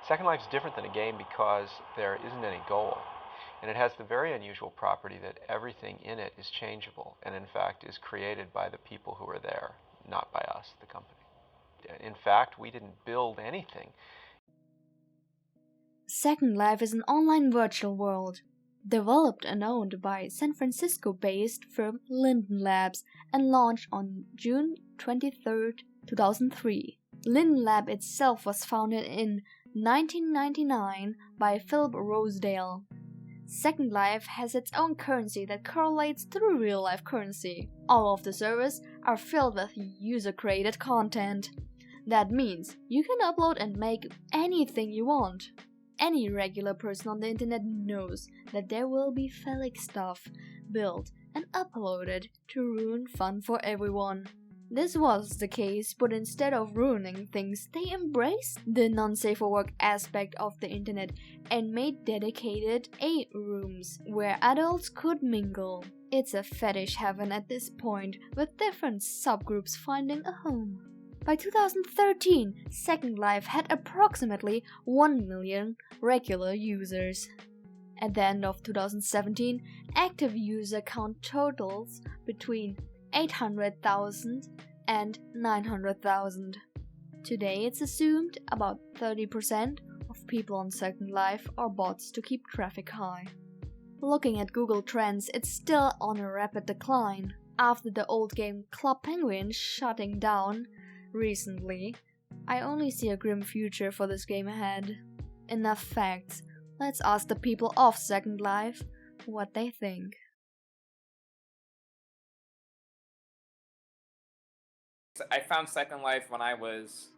Second Life is different than a game because there isn't any goal. And it has the very unusual property that everything in it is changeable and, in fact, is created by the people who are there, not by us, the company. In fact, we didn't build anything. Second Life is an online virtual world, developed and owned by San Francisco-based firm Linden Labs and launched on June 23, 2003. Linden Lab itself was founded in 1999 by Philip Rosedale. Second Life has its own currency that correlates to real-life currency. All of the servers are filled with user-created content. That means you can upload and make anything you want. Any regular person on the internet knows that there will be phallic stuff built and uploaded to ruin fun for everyone. This was the case, but instead of ruining things, they embraced the non-safe for work aspect of the internet and made dedicated A-rooms where adults could mingle. It's a fetish heaven at this point, with different subgroups finding a home. By 2013, Second Life had approximately 1 million regular users. At the end of 2017, active user count totals between 800,000 and 900,000. Today it's assumed about 30% of people on Second Life are bots to keep traffic high. Looking at Google Trends, it's still on a rapid decline. After the old game Club Penguin shutting down recently, I only see a grim future for this game ahead. Enough facts. Let's ask the people of Second Life what they think. I found Second Life when I was,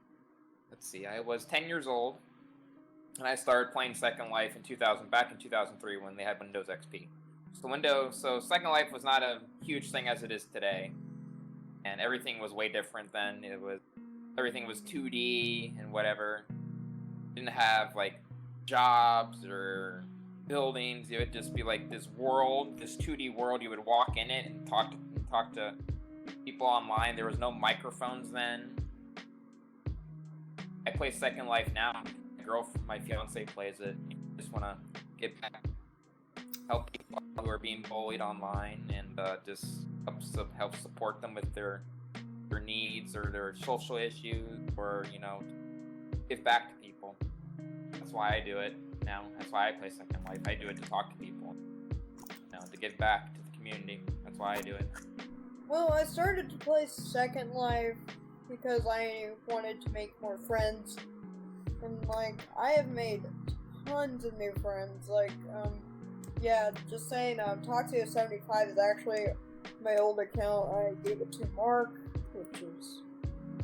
I was 10 years old, and I started playing Second Life back in 2003 when they had Windows XP. So Second Life was not a huge thing as it is today, and everything was way different then. Everything was 2D and whatever. Didn't have like jobs or buildings. It would just be like this 2D world. You would walk in it and talk to people online. There was no microphones then. I play Second Life now. My fiance plays it. I just want to get back, help people who are being bullied online, and just help support them with their needs or their social issues, or give back to people. That's why I do it now. That's why I play Second Life. I do it to talk to people, to give back to the community. That's why I do it. Well, I started to play Second Life because I wanted to make more friends. And, I have made tons of new friends. Just saying, Toxio75 is actually my old account. I gave it to Mark, which is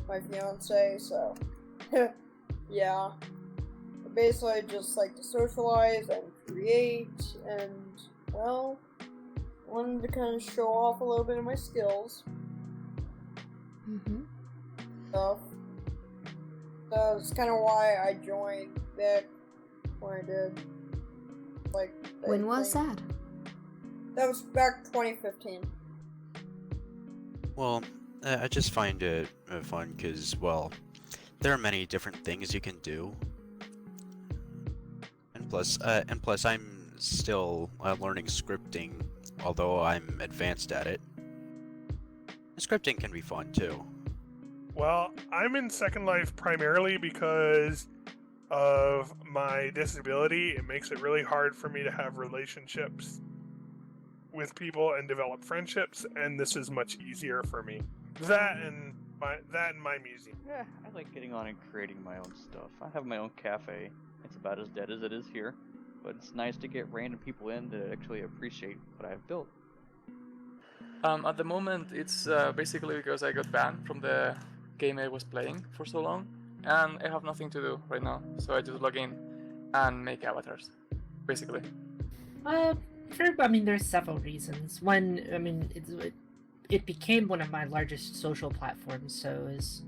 my fiance, so, yeah. I basically just like to socialize and create, and, well, wanted to kind of show off a little bit of my skills. Stuff. So that's kind of why I joined back when I did. When was that? That was back 2015. Well, I just find it fun because, well, there are many different things you can do. And plus, I'm still learning scripting, although I'm advanced at it. Scripting can be fun too. Well, I'm in Second Life primarily because of my disability. It makes it really hard for me to have relationships with people and develop friendships, and this is much easier for me. That and my music. Yeah, I like getting on and creating my own stuff. I have my own cafe. It's about as dead as it is here, but it's nice to get random people in that actually appreciate what I've built. At the moment, it's basically because I got banned from the game I was playing for so long, and I have nothing to do right now, so I just log in and make avatars, basically. There's several reasons. One, it became one of my largest social platforms, so it was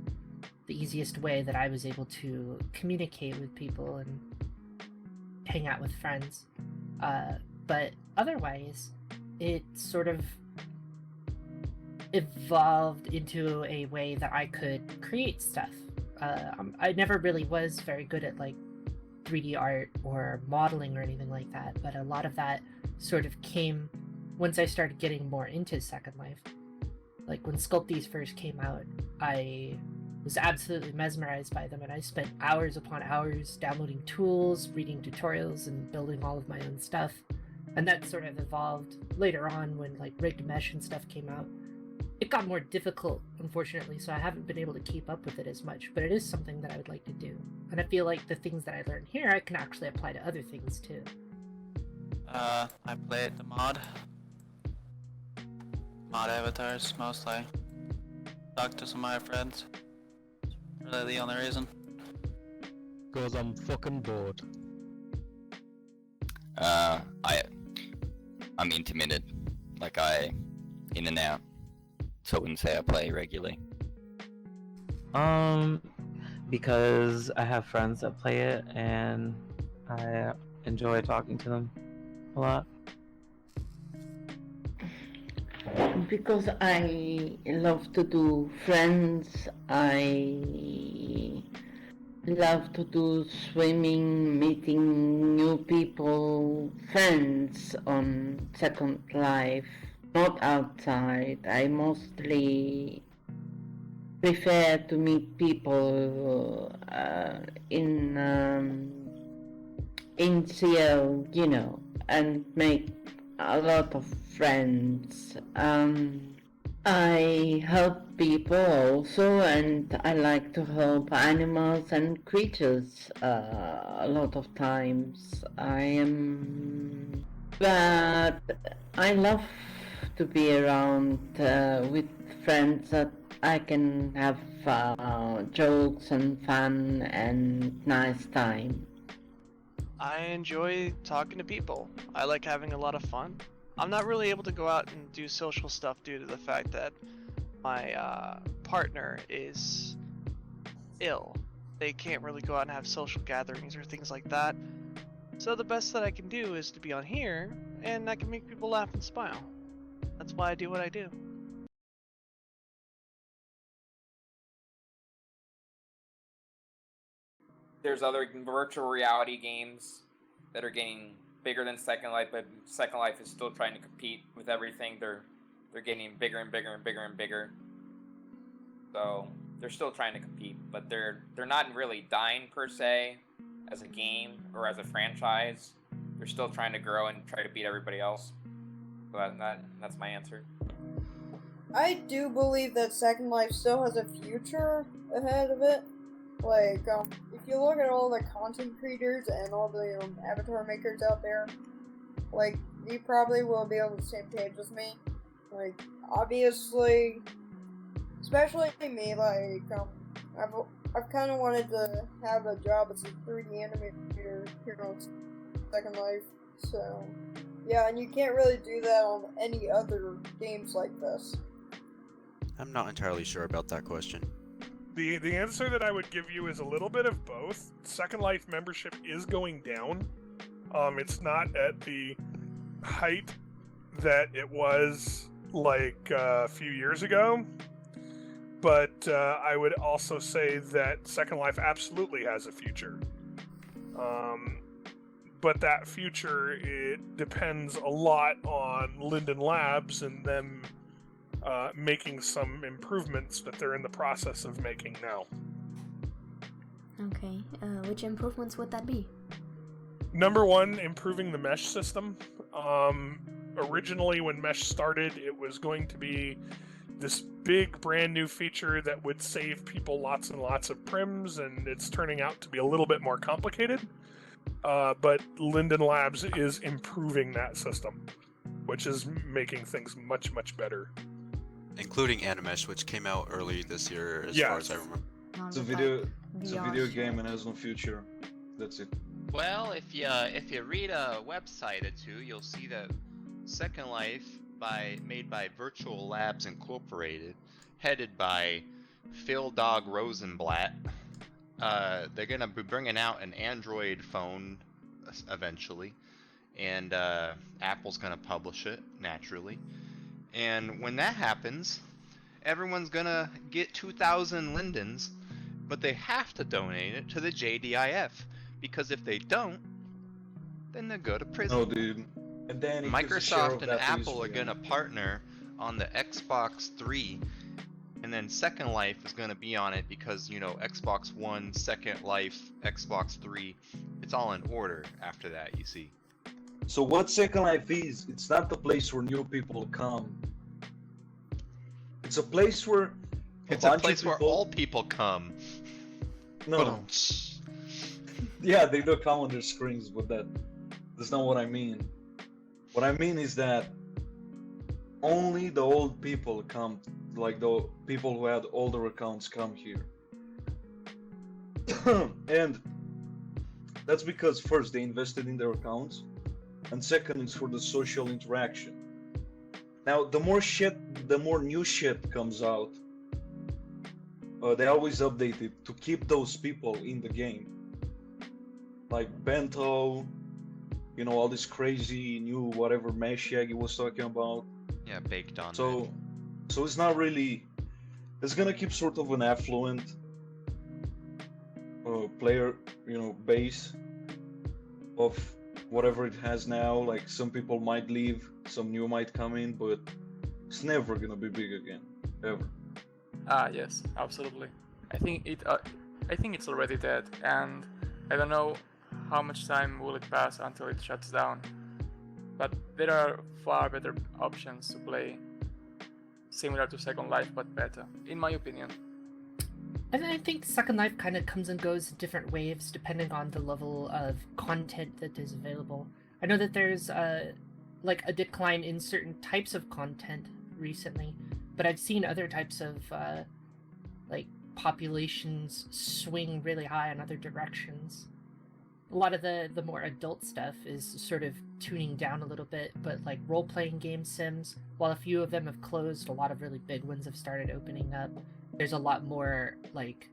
the easiest way that I was able to communicate with people and hang out with friends. But otherwise, it sort of evolved into a way that I could create stuff. I never really was very good at 3D art or modeling or anything like that, but a lot of that sort of came once I started getting more into Second Life. Like when Sculpties first came out, I was absolutely mesmerized by them, and I spent hours upon hours downloading tools, reading tutorials, and building all of my own stuff. And that sort of evolved later on when like rigged mesh and stuff came out. It got more difficult, unfortunately, so I haven't been able to keep up with it as much, but it is something that I would like to do. And I feel like the things that I learned here, I can actually apply to other things too. I play the mod avatars mostly. Talk to some of my friends. Really the only reason. Cause I'm fucking bored. I'm intermittent. Like in and out. So I wouldn't say I play regularly. Because I have friends that play it and I enjoy talking to them a lot. Because I love to do friends, I love to do swimming, meeting new people, friends on Second Life, not outside. I mostly prefer to meet people in CL, you know, and make a lot of friends. I help people also, and I like to help animals and creatures a lot of times. But I love to be around with friends that I can have jokes and fun and nice time. I enjoy talking to people. I like having a lot of fun. I'm not really able to go out and do social stuff due to the fact that my partner is ill. They can't really go out and have social gatherings or things like that. So the best that I can do is to be on here, and I can make people laugh and smile. That's why I do what I do. There's other virtual reality games that are getting bigger than Second Life, but Second Life is still trying to compete with everything. They're getting bigger and bigger and bigger and bigger. So they're still trying to compete, but they're not really dying per se as a game or as a franchise. They're still trying to grow and try to beat everybody else. So that's my answer. I do believe that Second Life still has a future ahead of it. Like, if you look at all the content creators and all the avatar makers out there, like, you probably will be on the same page as me. Like, obviously, especially me, like, I've kind of wanted to have a job as a 3D animator here on Second Life, so, yeah, and you can't really do that on any other games like this. I'm not entirely sure about that question. The answer that I would give you is a little bit of both. Second Life membership is going down. It's not at the height that it was like a few years ago. But I would also say that Second Life absolutely has a future. But that future, it depends a lot on Linden Labs and them making some improvements that they're in the process of making now. Okay, which improvements would that be? Number one, improving the mesh system. Originally, when mesh started, it was going to be this big brand new feature that would save people lots and lots of prims, and it's turning out to be a little bit more complicated. But Linden Labs is improving that system, which is making things much, much better. Including Animesh, which came out early this year, as far as I remember. It's a video game and has no future. That's it. Well, if you read a website or two, you'll see that Second Life, made by Virtual Labs Incorporated, headed by Phil Dog Rosenblatt, they're gonna be bringing out an Android phone eventually, and Apple's gonna publish it naturally. And when that happens, everyone's gonna get 2,000 lindens, but they have to donate it to the JDIF Because if they don't, then they'll go to prison. No, dude. And then it gives a share Microsoft of and that to Apple are Israel. gonna partner on the Xbox 3, and then Second Life is gonna be on it because, you know, Xbox One, Second Life, Xbox 3, it's all in order after that, you see. So what Second Life is, it's not the place where new people come. It's a place where It's a place where all people come. No. Yeah, they do come on their screens, but that's not what I mean. What I mean is that only the old people come, like the people who had older accounts come here. And that's because first they invested in their accounts, and second it's for the social interaction. Now the more new shit comes out, they always update it to keep those people in the game. Like Bento, you know, all this crazy new whatever mesh Yagi was talking about. Yeah, baked on. So it's not really. It's gonna keep sort of an affluent player, you know, base of whatever it has now. Like some people might leave, some new might come in, but it's never gonna be big again, ever. Yes, absolutely. I think it's already dead, and I don't know how much time will it pass until it shuts down. But there are far better options to play, similar to Second Life but better, in my opinion. And I think Second Life kind of comes and goes in different waves depending on the level of content that is available. I know that there's like a decline in certain types of content recently, but I've seen other types of like populations swing really high in other directions. A lot of the more adult stuff is sort of tuning down a little bit, but like role-playing game sims, while a few of them have closed, a lot of really big ones have started opening up. There's a lot more like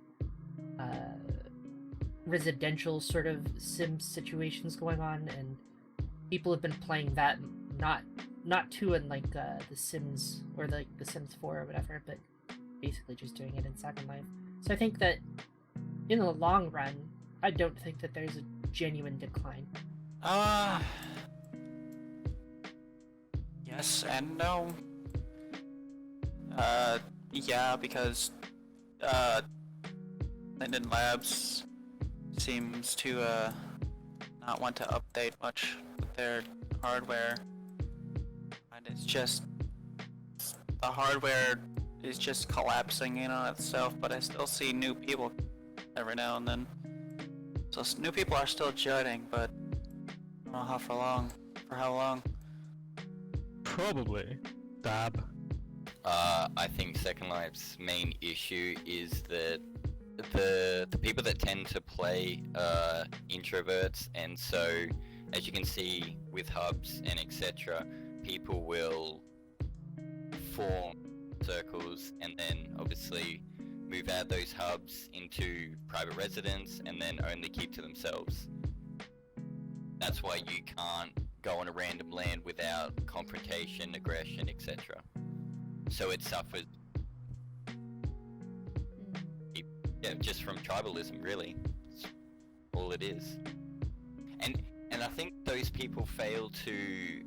residential sort of sim situations going on, and people have been playing that not too in like the Sims or like the Sims 4 or whatever, but basically just doing it in Second Life. So I think that in the long run, I don't think that there's a genuine decline. Yes and no. Yeah, because Linden Labs seems to not want to update much with their hardware, and it's just the hardware is just collapsing in on itself. But I still see new people every now and then, so new people are still joining, but I don't know for how long. Probably Dab. I think Second Life's main issue is that the people that tend to play are introverts, and so as you can see with hubs and etc., people will form circles and then obviously move out those hubs into private residence and then only keep to themselves. That's why you can't go on a random land without confrontation, aggression, etc. So it suffers, yeah, just from tribalism, really. That's all it is. And I think those people fail to,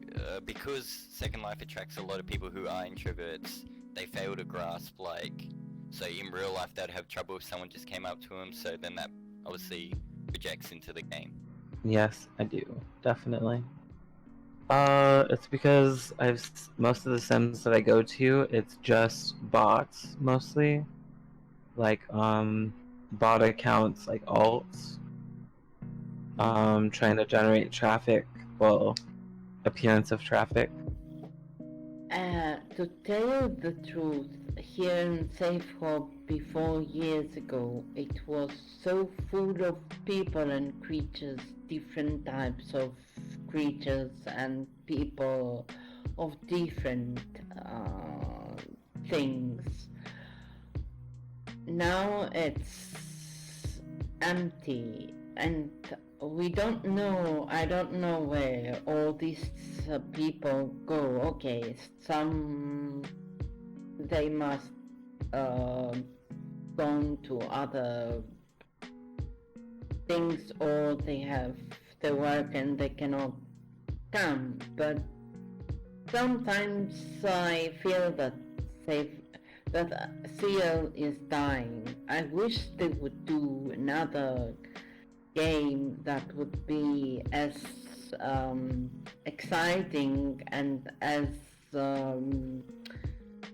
because Second Life attracts a lot of people who are introverts, they fail to grasp, like, so in real life they'd have trouble if someone just came up to them, so then that obviously projects into the game. Yes, I do, definitely. It's because most of the sims that I go to, it's just bots, mostly. Like, bot accounts, like alts. Trying to generate traffic, well, appearance of traffic. To tell you the truth, here in Safe Hub before years ago, it was so full of people and creatures, different types of creatures and people of different things. Now it's empty, and we don't know, I don't know where all these people go. Okay, some, they must gone to other things or they have their work and they cannot come. But sometimes I feel that CL is dying. I wish they would do another game that would be as exciting and as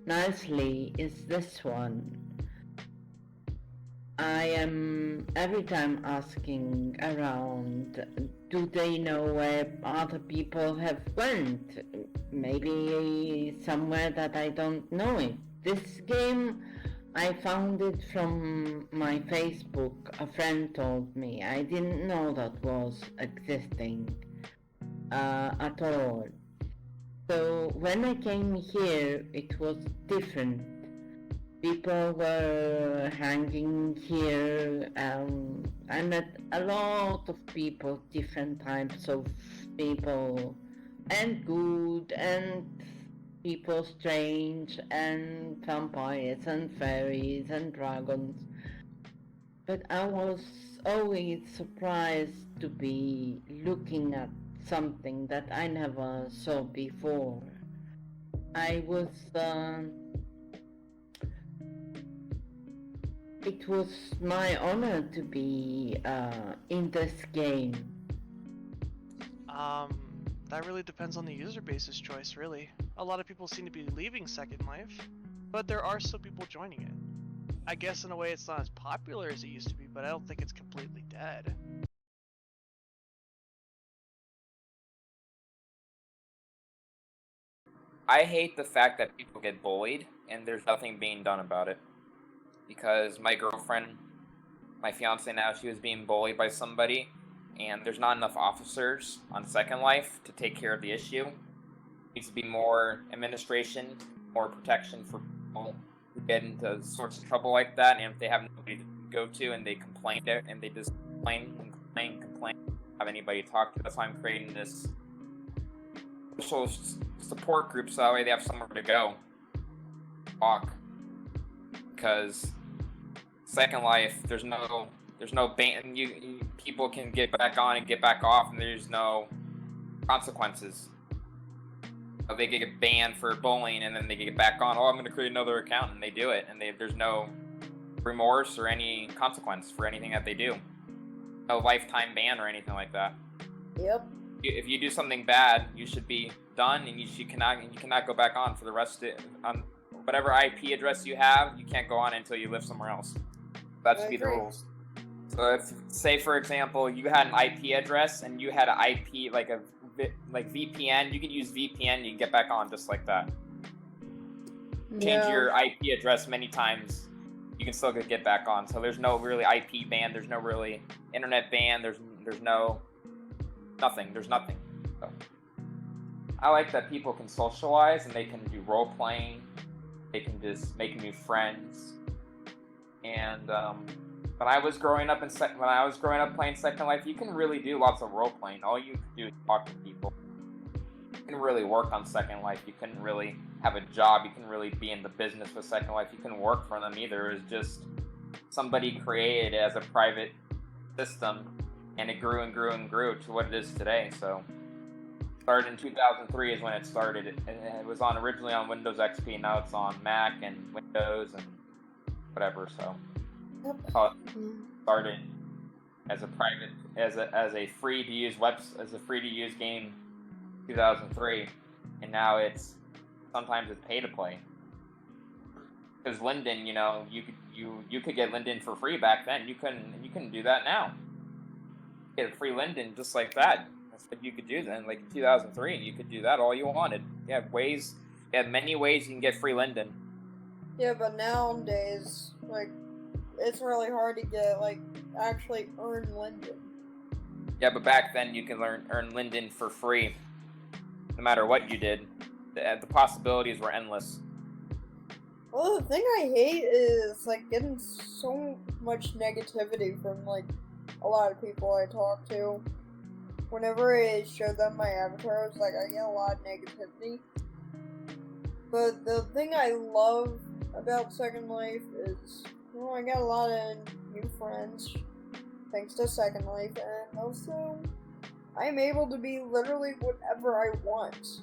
nicely as this one. I am every time asking around, do they know where other people have went? Maybe somewhere that I don't know it. This game, I found it from my Facebook. A friend told me. I didn't know that was existing at all. So when I came here, it was different. People were hanging here. I met a lot of people, different types of people, and good and people strange and vampires and fairies and dragons. But I was always surprised to be looking at something that I never saw before. I was it was my honor to be in this game. That really depends on the user base's choice, really. A lot of people seem to be leaving Second Life, but there are still people joining it. I guess in a way it's not as popular as it used to be, but I don't think it's completely dead. I hate the fact that people get bullied and there's nothing being done about it. Because my girlfriend, my fiance now, she was being bullied by somebody, and there's not enough officers on Second Life to take care of the issue. There needs to be more administration, more protection for people who get into sorts of trouble like that, and if they have nobody to go to and they complain and they just complain, have anybody to talk to. That's why I'm creating this social support group so that way they have somewhere to go. Talk. Because Second Life, there's no ban. People can get back on and get back off, and there's no consequences. They get banned for bullying, and then they get back on. Oh, I'm going to create another account, and they do it, and there's no remorse or any consequence for anything that they do. No lifetime ban or anything like that. Yep. If you do something bad, you should be done, and you cannot go back on for the rest of it. Whatever IP address you have, you can't go on until you live somewhere else. That should be the rules. So if, say for example, you had an IP address and you had an IP like VPN, you could use VPN, you can get back on just like that. Change your IP address many times, you can still get back on. So there's no really IP ban, there's no really internet ban, there's no nothing. There's nothing. So, I like that people can socialize and they can do role playing. They can just make new friends. And when I was growing up playing Second Life, you can really do lots of role playing. All you can do is talk to people. You can really work on Second Life. You couldn't really have a job. You can really be in the business with Second Life. You couldn't work for them either. It was just somebody created it as a private system, and it grew and grew and grew to what it is today. So. Started in 2003 is when it started. It was originally on Windows XP. Now it's on Mac and Windows and whatever. So it started as a private, as a free to use game, 2003, and now sometimes it's pay to play. Because Linden, you could get Linden for free back then. You couldn't do that now. You get a free Linden just like that. That's what you could do then, like in 2003, you could do that all you wanted. You have many ways you can get free Linden. Yeah, but nowadays, it's really hard to get, actually earn Linden. Yeah, but back then you can earn Linden for free, no matter what you did. The possibilities were endless. Well, the thing I hate is, getting so much negativity from, a lot of people I talk to. Whenever I show them my avatars, I get a lot of negativity. But the thing I love about Second Life is, I got a lot of new friends. thanks to Second Life, and also I'm able to be literally whatever I want.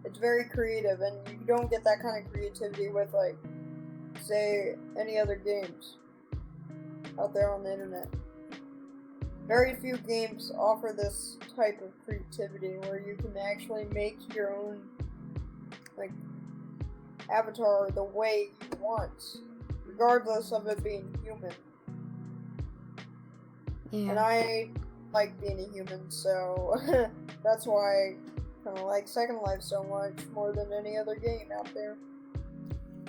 It's very creative, and you don't get that kind of creativity with, like, say, any other games out there on the internet. Very few games offer this type of creativity where you can actually make your own, like, avatar the way you want, regardless of it being human. Yeah. And I like being a human, so that's why I kind of like Second Life so much, more than any other game out there.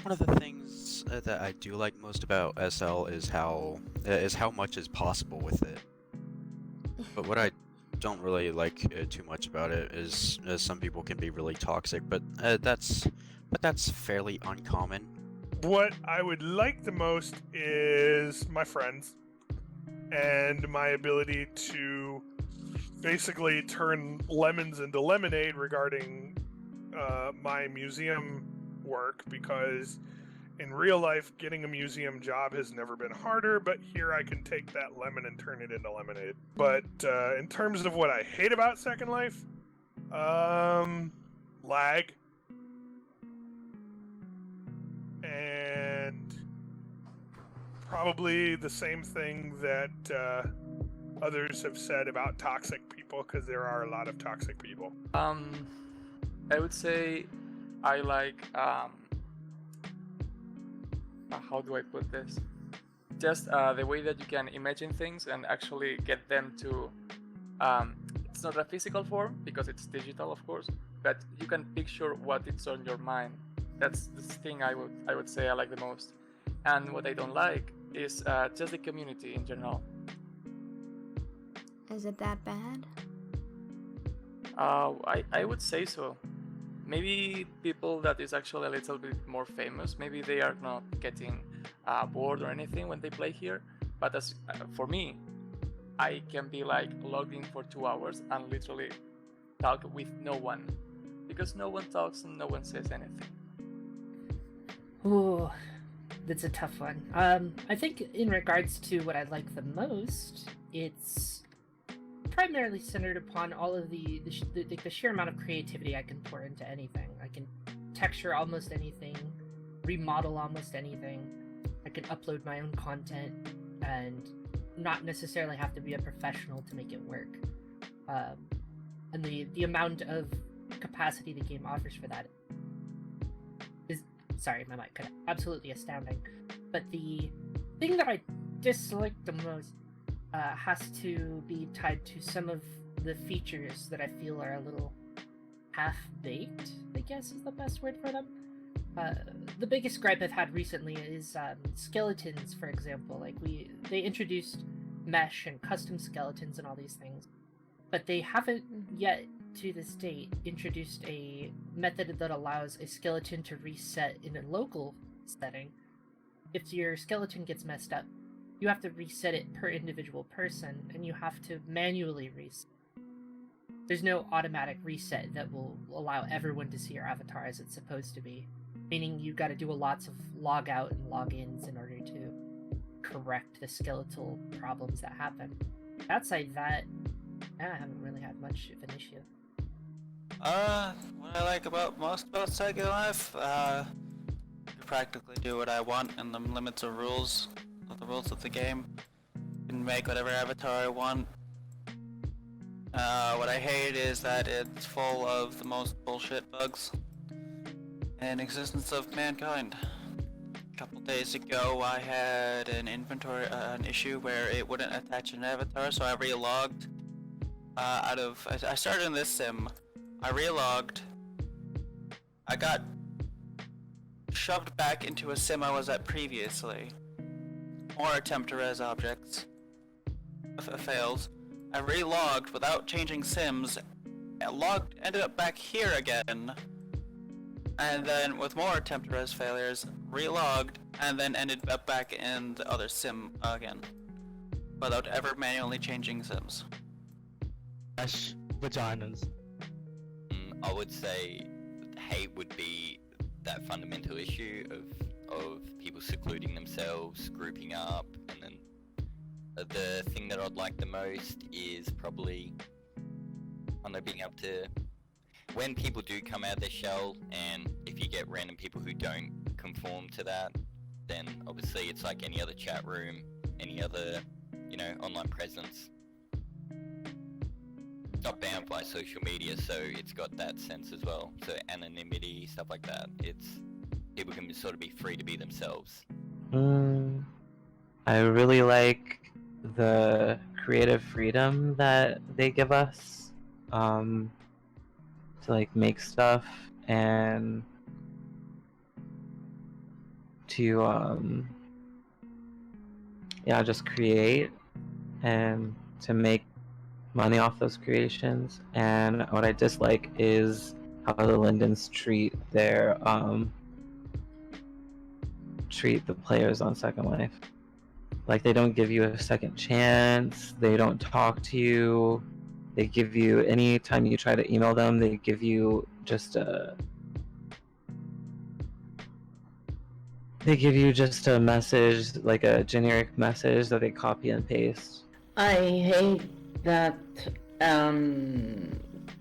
One of the things that I do like most about SL is how much is possible with it. But what I don't really like too much about it is some people can be really toxic, but that's fairly uncommon. What I would like the most is my friends and my ability to basically turn lemons into lemonade regarding my museum work, because in real life getting a museum job has never been harder, but here I can take that lemon and turn it into lemonade. But in terms of what I hate about Second Life, lag. And probably the same thing that others have said about toxic people, because there are a lot of toxic people. I would say I like how do I put this? Just the way that you can imagine things and actually get them to. It's not a physical form because it's digital, of course, but you can picture what it's on your mind. That's the thing I would say I like the most. And what I don't like is just the community in general. Is it that bad? I would say so. Maybe people that is actually a little bit more famous, maybe they are not getting bored or anything when they play here. But as for me, I can be like logged in for 2 hours and literally talk with no one, because no one talks and no one says anything. Ooh, that's a tough one. I think in regards to what I like the most, it's primarily centered upon all of the sheer amount of creativity I can pour into anything. I can texture almost anything, remodel almost anything. I can upload my own content and not necessarily have to be a professional to make it work. And the amount of capacity the game offers for that is, sorry, my mic cut out, absolutely astounding. But the thing that I dislike the most has to be tied to some of the features that I feel are a little half-baked, I guess is the best word for them. The biggest gripe I've had recently is skeletons, for example. Like they introduced mesh and custom skeletons and all these things, but they haven't yet, to this date, introduced a method that allows a skeleton to reset in a local setting. If your skeleton gets messed up, you have to reset it per individual person, and you have to manually reset. There's no automatic reset that will allow everyone to see your avatar as it's supposed to be, meaning you got to do lots of log out and log ins in order to correct the skeletal problems that happen. Outside that, I haven't really had much of an issue. What I like most about Second Life, I can practically do what I want in the limits of rules. The rules of the game. Can make whatever avatar I want. What I hate is that it's full of the most bullshit bugs in existence of mankind. A couple days ago I had an an issue where it wouldn't attach an avatar, so I relogged I started in this sim, I relogged, I got shoved back into a sim I was at previously. More attempt to res objects. Fails. I relogged without changing sims. Ended up back here again. And then with more attempt to res failures, relogged, and then ended up back in the other sim again. Without ever manually changing sims. Vaginas. I would say hate would be that fundamental issue of people people secluding themselves, grouping up, and then the thing that I'd like the most is probably, I don't know, being able to, when people do come out of their shell, and if you get random people who don't conform to that, then obviously it's like any other chat room, any other, you know, online presence. Not banned by social media, so it's got that sense as well. So anonymity, stuff like that. It's people can sort of be free to be themselves. I really like the creative freedom that they give us to like make stuff and to yeah, just create and to make money off those creations. And what I dislike is how the Lindens treat their treat the players on Second Life. Like, they don't give you a second chance, they don't talk to you, they give you, anytime you try to email them, they give you just a message, like a generic message that they copy and paste. I hate that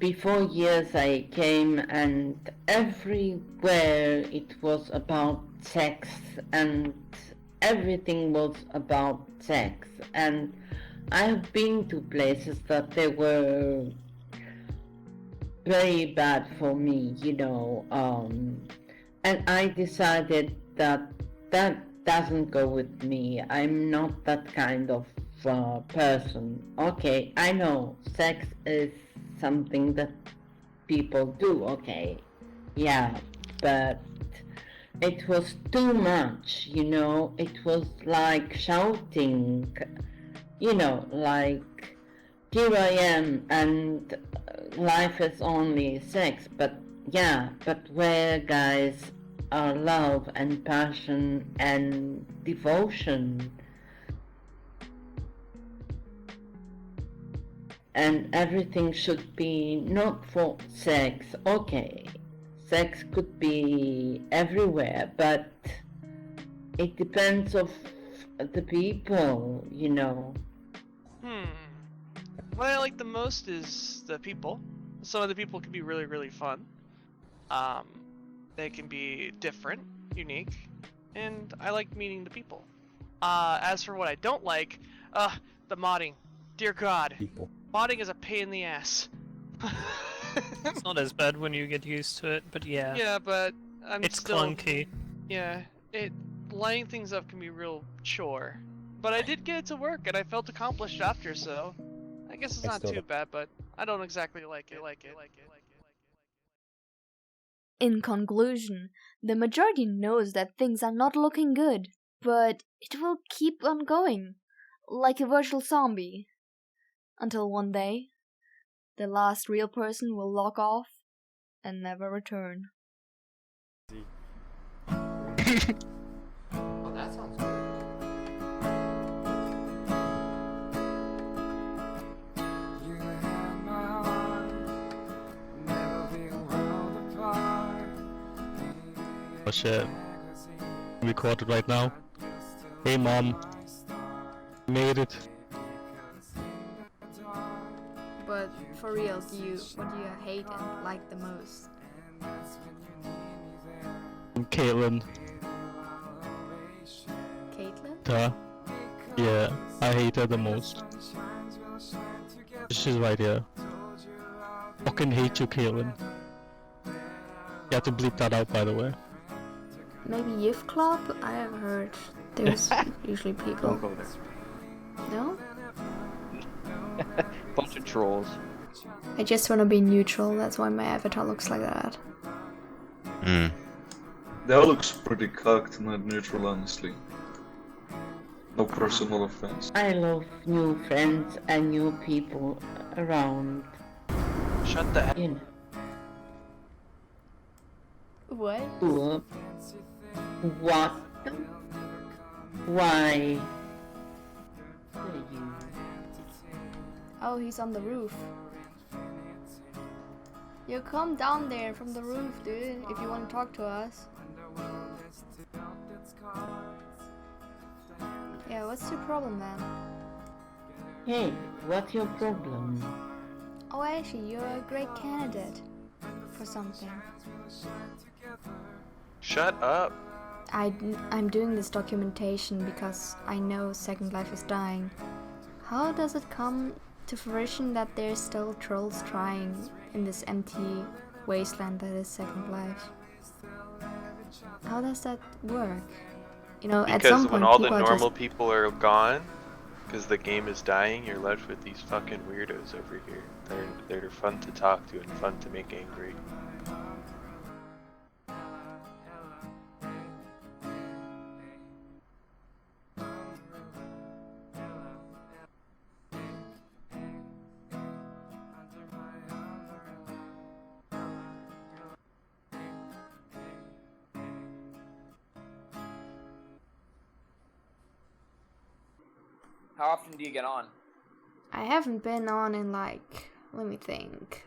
before years I came and everywhere it was about sex and everything was about sex, and I have been to places that they were very bad for me, you know, and I decided that that doesn't go with me. I'm not that kind of person. Okay, I know sex is something that people do, okay, yeah, but it was too much, you know. It was like shouting, you know, like, here I am and life is only sex, but yeah, but where, guys, are love and passion and devotion and everything should be not for sex. Okay, sex could be everywhere, but it depends of the people, you know. What I like the most is the people. Some of the people can be really, really fun. They can be different, unique, and I like meeting the people. As for what I don't like, the modding. Dear God. Modding is a pain in the ass. It's not as bad when you get used to it, but yeah. Yeah, but it's still... clunky. Yeah, lining things up can be a real chore. But I did get it to work, and I felt accomplished after, so I guess it's not too bad, but I don't exactly like it. In conclusion, the majority knows that things are not looking good, but it will keep on going, like a virtual zombie. Until one day, the last real person will log off and never return. Oh, that sounds good. Oh shit. Recorded right now. Hey mom. Made it. But for real, what do you hate and like the most? Caitlin. Caitlin? Yeah, I hate her the most. She's right here. Fucking hate you, Caitlin. You have to bleep that out, by the way. Maybe youth club? I have heard there's usually people. Don't go there. No? Bunch of trolls. I just want to be neutral, that's why my avatar looks like that. That looks pretty cocked, not neutral, honestly. No personal offense. I love new friends and new people around. Shut the you know. What? What? Why? Oh, he's on the roof. You come down there from the roof, dude, if you want to talk to us. Yeah, what's your problem, man? Hey, what's your problem? Oh, actually, you're a great candidate for something. Shut up. I'm doing this documentation because I know Second Life is dying. How does it come to fruition that there's still trolls trying in this empty wasteland that is Second Life? How does that work? You know, at some Because point when all the people are normal just... people are gone, because the game is dying, you're left with these fucking weirdos over here. They're fun to talk to and fun to make angry. How often do you get on? I haven't been on in like, let me think,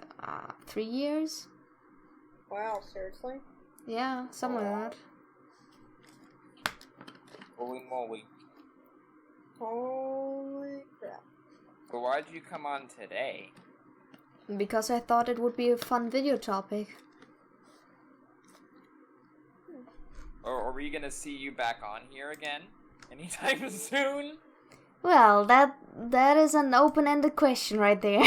3 years? Wow, seriously? Yeah, something like that. Holy moly. Holy crap. So why'd you come on today? Because I thought it would be a fun video topic. Or were you gonna see you back on here again? Anytime soon? Well, that is an open-ended question right there.